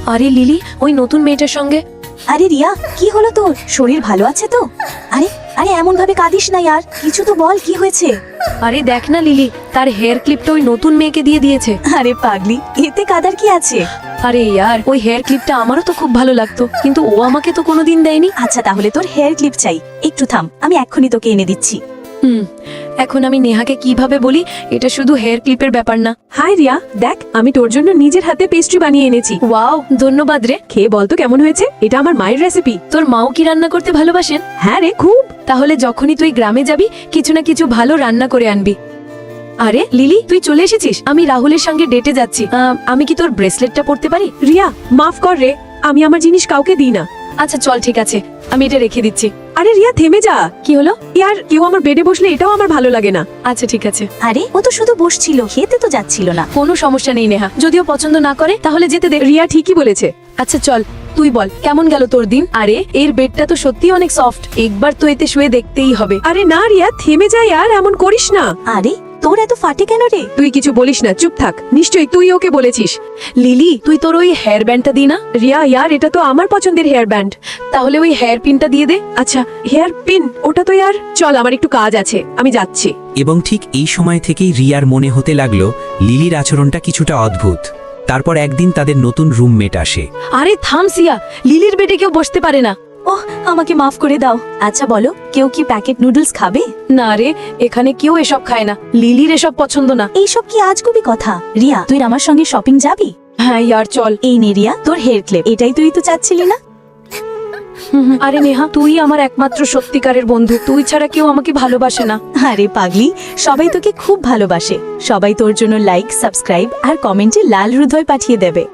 আরে লিলি, ওই নতুন মেয়েটার সঙ্গে। আরে রিয়া, কি হলো তোর? শরীর ভালো আছে তো? আরে আরে এমন ভাবে কাঁদিস না यार, কিছু তো বল, কি হয়েছে? আরে দেখ না লিলি, তার হেয়ার ক্লিপটা ওই নতুন মেয়েকে দিয়ে দিয়েছে। আরে পাগলি, এতে কাদার কি আছে? আরে ইয়ার, ওই হেয়ার ক্লিপটা আমারও তো খুব ভালো লাগতো, কিন্তু ও আমাকে তো কোনোদিন দেয়নি। আচ্ছা তাহলে তোর হেয়ার ক্লিপ চাই, একটু থাম, আমি এক্ষুনি তোকে এনে দিচ্ছি। এখন আমি নেহাকে কিভাবে বলি এটা শুধু হেয়ার ক্লিপের ব্যাপার না। হাই রিয়া, দেখ আমি তোর জন্য নিজের হাতে পেস্ট্রি বানিয়ে এনেছি। ওয়াও, ধন্যবাদ রে। খেয়ে বলতো কেমন হয়েছে? এটা আমার মায়ের রেসিপি। তোর মাও কি রান্না করতে ভালোবাসেন? হ্যাঁ রে, খুব। তাহলে যখনই তুই গ্রামে যাবি কিছু না কিছু ভালো রান্না করে আনবি। আরে লিলি, তুই চলে এসেছিস? আমি রাহুলের সঙ্গে ডেটে যাচ্ছি। আমি কি তোর ব্রেসলেটটা পরতে পারি? রিয়া মাফ কর রে, আমি আমার জিনিস কাউকে দিই না। আচ্ছা চল, ঠিক আছে, আমি এটা রেখে দিচ্ছি। আরে রিয়া থেমে যা। কি হলো? ইয়ার কেউ আমার বেডে বসলে এটাও আমার ভালো লাগে না। আচ্ছা ঠিক আছে। আরে ও তো শুধু বসছিল, খেতে তো যাচ্ছিল না। কোনো সমস্যা নেই নেহা, যদিও পছন্দ না করে তাহলে যেতে দে। রিয়া ঠিকই বলেছে। আচ্ছা চল, তুই বল কেমন গেল তোর দিন? আরে এর বেডটা তো সত্যি অনেক সফট, একবার তো এতে শুয়ে দেখতেই হবে। আরে না রিয়া, থেমে যা ইয়ার, এমন করিস না। আরে তোর এত ফাটে কেন রে? তুই কিছু বলিস না, চুপ থাক। নিশ্চয়ই তুই ওকে বলেছিস। লিলি, তুই তোর ওই হেয়ার ব্যান্ডটা দি না। রিয়া ইয়ার, এটা তো আমার পছন্দের হেয়ার ব্যান্ড। তাহলে ওই হেয়ার পিনটা দিয়ে দে। আচ্ছা হেয়ার পিন, ওটা তো ইয়ার। চল, আমার একটু কাজ আছে, আমি যাচ্ছি। এবং ঠিক এই সময় থেকেই রিয়ার মনে হতে লাগলো লিলির আচরণটা কিছুটা অদ্ভুত। তারপর একদিন তাদের নতুন রুমমেট আসে। আরে থাম সিয়া, লিলির বেডে কেউ বসতে পারে না। ওহ, আমাকে মাফ করে দাও। আচ্ছা বলো, কেউ কি প্যাকেট নুডলস খাবে? না রে, এখানে কেউ এসব খায় না, লিলির এসব পছন্দ না। এইসব কি আজগুবি কথা? রিয়া, তুই আমার সঙ্গে শপিং যাবি? হ্যাঁ ইয়ার চল। এই নে রিয়া, তোর হেয়ার ক্লিপ। এটাই তুই তো চাচ্ছিলি না? আরে নেহা, তুই আমার একমাত্র সত্যিকারের বন্ধু, তুই ছাড়া কেউ আমাকে ভালোবাসে না। আরে পাগলি, সবাই তোকে খুব ভালোবাসে। সবাই তোর জন্য লাইক, সাবস্ক্রাইব আর কমেন্টে লাল হৃদয় পাঠিয়ে দেবে।